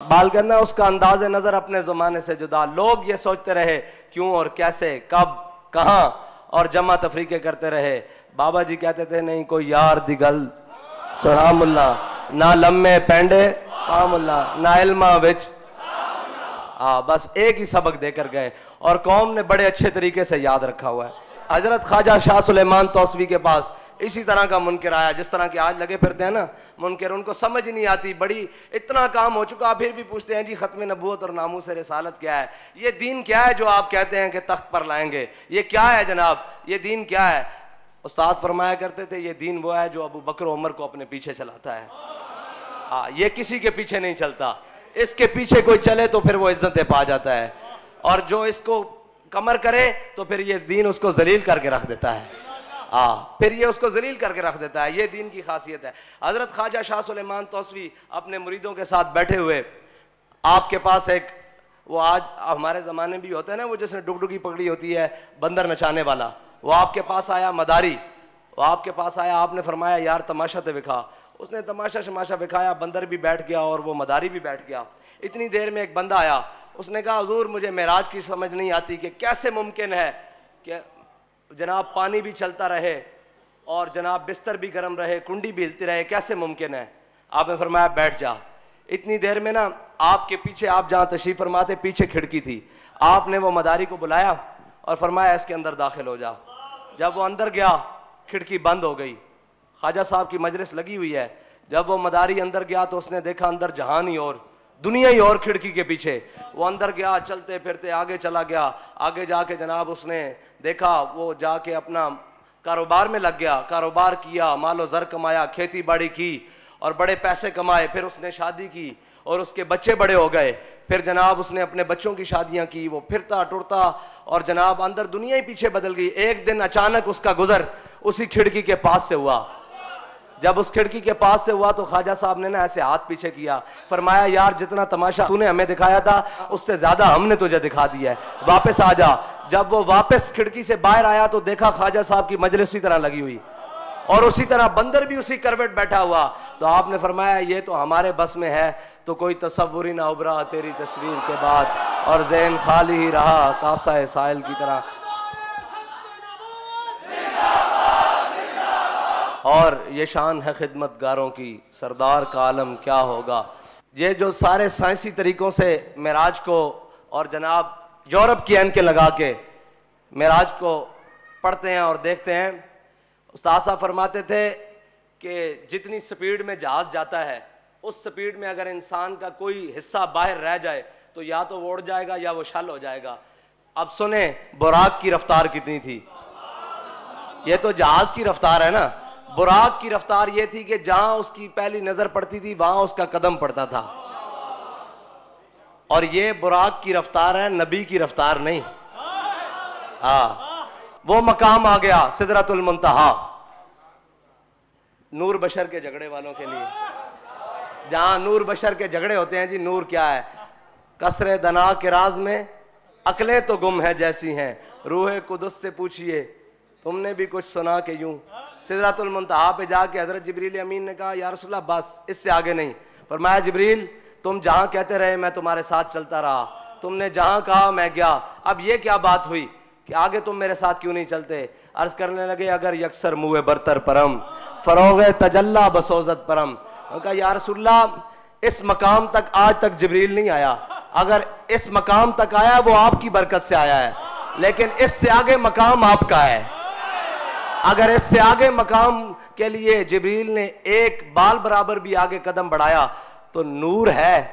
بال کرنا اس کا انداز نظر اپنے زمانے سے جدا. لوگ یہ سوچتے رہے کیوں اور کیسے کب کہاں اور جمع تفریقے کرتے رہے. بابا جی کہتے تھے نہیں کوئی یار دی گل سلام اللہ, نہ لمے پینڈے کام اللہ, نہ علمہ وچ بس ایک ہی سبق دے کر گئے اور قوم نے بڑے اچھے طریقے سے یاد رکھا ہوا ہے. حضرت خواجہ شاہ سلیمان توسوی کے پاس اسی طرح کا منکر آیا جس طرح کے آج لگے پھرتے ہیں نا منکر, ان کو سمجھ نہیں آتی, بڑی اتنا کام ہو چکا پھر بھی پوچھتے ہیں جی ختم نبوت اور ناموس رسالت کیا ہے, یہ دین کیا ہے جو آپ کہتے ہیں کہ تخت پر لائیں گے, یہ کیا ہے جناب, یہ دین کیا ہے. استاد فرمایا کرتے تھے یہ دین وہ ہے جو ابو بکر و عمر کو اپنے پیچھے چلاتا ہے. یہ کسی کے پیچھے نہیں چلتا, اس کے پیچھے کوئی چلے تو پھر وہ عزتیں پا جاتا ہے, اور جو اس کو کمر کرے تو پھر یہ دین اس کو ذلیل کر کے رکھ دیتا ہے. پھر یہ اس کو ذلیل کر کے رکھ دیتا ہے. یہ دین کی خاصیت ہے. حضرت خواجہ شاہ سلیمان توسوی اپنے مریدوں کے ساتھ بیٹھے ہوئے, آپ کے پاس ایک وہ آج ہمارے زمانے بھی ہوتا ہے نا وہ جس نے ڈگڈگی پکڑی ہوتی ہے بندر نچانے والا, وہ آپ کے پاس آیا مداری, وہ آپ کے پاس آیا, آپ نے فرمایا یار تماشا تے دکھا. اس نے تماشا شماشا دکھایا, بندر بھی بیٹھ گیا اور وہ مداری بھی بیٹھ گیا. اتنی دیر میں ایک بندہ آیا, اس نے کہا حضور مجھے معراج کی سمجھ نہیں آتی کہ کیسے ممکن ہے کہ جناب پانی بھی چلتا رہے اور جناب بستر بھی گرم رہے, کنڈی بھی ہلتی رہے, کیسے ممکن ہے. آپ نے فرمایا بیٹھ جا. اتنی دیر میں نا آپ کے پیچھے, آپ جہاں تشریف فرماتے پیچھے کھڑکی تھی, آپ نے وہ مداری کو بلایا اور فرمایا اس کے اندر داخل ہو جا. جب وہ اندر گیا کھڑکی بند ہو گئی. خواجہ صاحب کی مجلس لگی ہوئی ہے. جب وہ مداری اندر گیا تو اس نے دیکھا اندر جہان ہی اور دنیا ہی اور کھڑکی کے پیچھے. وہ اندر گیا, چلتے پھرتے آگے چلا گیا. آگے جا کے جناب اس نے دیکھا, وہ جا کے اپنا کاروبار میں لگ گیا, کاروبار کیا, مال و زر کمایا, کھیتی باڑی کی اور بڑے پیسے کمائے. پھر اس نے شادی کی اور اس کے بچے بڑے ہو گئے. پھر جناب اس نے اپنے بچوں کی شادیاں کی. وہ پھرتا ٹرتا اور جناب اندر دنیا ہی پیچھے بدل گئی. ایک دن اچانک اس کا گزر اسی کھڑکی کے پاس سے ہوا. جب اس کھڑکی کے پاس سے ہوا تو خواجہ صاحب نے نا ایسے ہاتھ پیچھے کیا, فرمایا یار جتنا تماشا تو نے ہمیں دکھایا تھا اس سے زیادہ ہم نے تجھے دکھا دیا ہے, واپس آ جا. جب وہ واپس کھڑکی سے باہر آیا تو دیکھا خواجہ صاحب کی مجلس اسی طرح لگی ہوئی اور اسی طرح بندر بھی اسی کروٹ بیٹھا ہوا. تو آپ نے فرمایا یہ تو ہمارے بس میں ہے, تو کوئی تصور ہی نہ ابھرا تیری تصویر کے بعد, اور ذہن خالی ہی رہا کاسہ سائل کی طرح. اور یہ شان ہے خدمت گاروں کی, سردار کا عالم کیا ہوگا. یہ جو سارے سائنسی طریقوں سے معراج کو اور جناب یورپ کی اینکیں لگا کے معراج کو پڑھتے ہیں اور دیکھتے ہیں, استاد صاحب فرماتے تھے کہ جتنی سپیڈ میں جہاز جاتا ہے اس سپیڈ میں اگر انسان کا کوئی حصہ باہر رہ جائے تو یا تو وہ اڑ جائے گا یا وہ شل ہو جائے گا. اب سنیں براق کی رفتار کتنی تھی. یہ تو جہاز کی رفتار ہے نا, براق کی رفتار یہ تھی کہ جہاں اس کی پہلی نظر پڑتی تھی وہاں اس کا قدم پڑتا تھا. اور یہ براق کی رفتار ہے, نبی کی رفتار نہیں. وہ مقام آ گیا سدرۃ المنتہا, نور بشر کے جھگڑے والوں کے لیے, جہاں نور بشر کے جھگڑے ہوتے ہیں. جی نور کیا ہے, کسر دنا کے راز میں عقلیں تو گم ہے جیسی ہیں, روح قدس سے پوچھئے تم نے بھی کچھ سنا کہ یوں. سدرۃ المنتہا پہ جا کے حضرت جبریل امین نے کہا یا رسول اللہ بس اس سے آگے نہیں. فرمایا جبریل تم جہاں کہتے رہے میں تمہارے ساتھ چلتا رہا, تم نے جہاں کہا میں گیا, اب یہ کیا بات ہوئی کہ آگے تم میرے ساتھ کیوں نہیں چلتے. عرض کرنے لگے اگر یکسر موئے برتر پرم فروغ تجلا بسوزت پرم. کہا یا رسول اللہ اس مقام تک آج تک جبریل نہیں آیا, اگر اس مقام تک آیا وہ آپ کی برکت سے آیا ہے, لیکن اس سے آگے مقام آپ کا ہے. اگر اس سے آگے مقام کے لیے جبریل نے ایک بال برابر بھی آگے قدم بڑھایا تو نور ہے,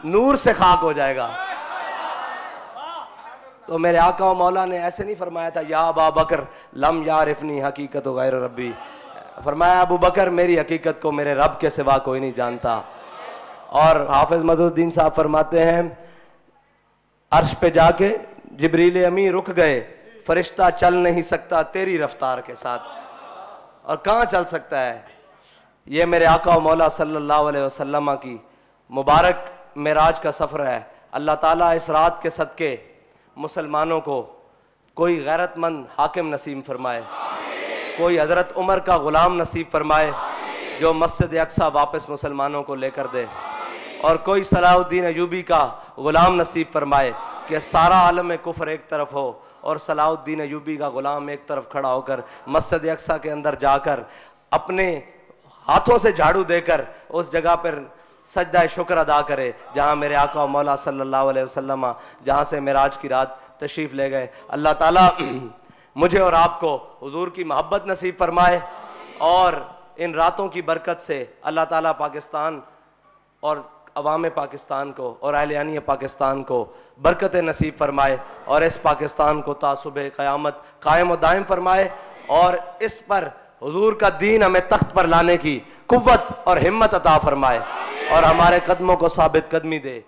نور سے خاک ہو جائے گا. تو میرے آقا و مولا نے ایسے نہیں فرمایا تھا یا ابا بکر لم یعرفنی حقیقت غیر ربی, فرمایا ابو بکر میری حقیقت کو میرے رب کے سوا کوئی نہیں جانتا. اور حافظ مدد الدین صاحب فرماتے ہیں عرش پہ جا کے جبریل امی رک گئے, فرشتہ چل نہیں سکتا تیری رفتار کے ساتھ. اور کہاں چل سکتا ہے. یہ میرے آقا و مولا صلی اللہ علیہ وسلم کی مبارک معراج کا سفر ہے. اللہ تعالیٰ اس رات کے صدقے مسلمانوں کو کوئی غیرت مند حاکم نصیب فرمائے, کوئی حضرت عمر کا غلام نصیب فرمائے جو مسجد اقصی واپس مسلمانوں کو لے کر دے, اور کوئی صلاح الدین ایوبی کا غلام نصیب فرمائے کہ سارا عالم کفر ایک طرف ہو اور صلاح الدین ایوبی کا غلام ایک طرف کھڑا ہو کر مسجد اقصیٰ کے اندر جا کر اپنے ہاتھوں سے جھاڑو دے کر اس جگہ پر سجدہ شکر ادا کرے جہاں میرے آقا و مولا صلی اللہ علیہ وسلم جہاں سے معراج کی رات تشریف لے گئے. اللہ تعالیٰ مجھے اور آپ کو حضور کی محبت نصیب فرمائے اور ان راتوں کی برکت سے اللہ تعالیٰ پاکستان اور عوام پاکستان کو اور اہلیانی پاکستان کو برکت نصیب فرمائے اور اس پاکستان کو تا صبح قیامت قائم و دائم فرمائے اور اس پر حضور کا دین ہمیں تخت پر لانے کی قوت اور ہمت عطا فرمائے اور ہمارے قدموں کو ثابت قدمی دے.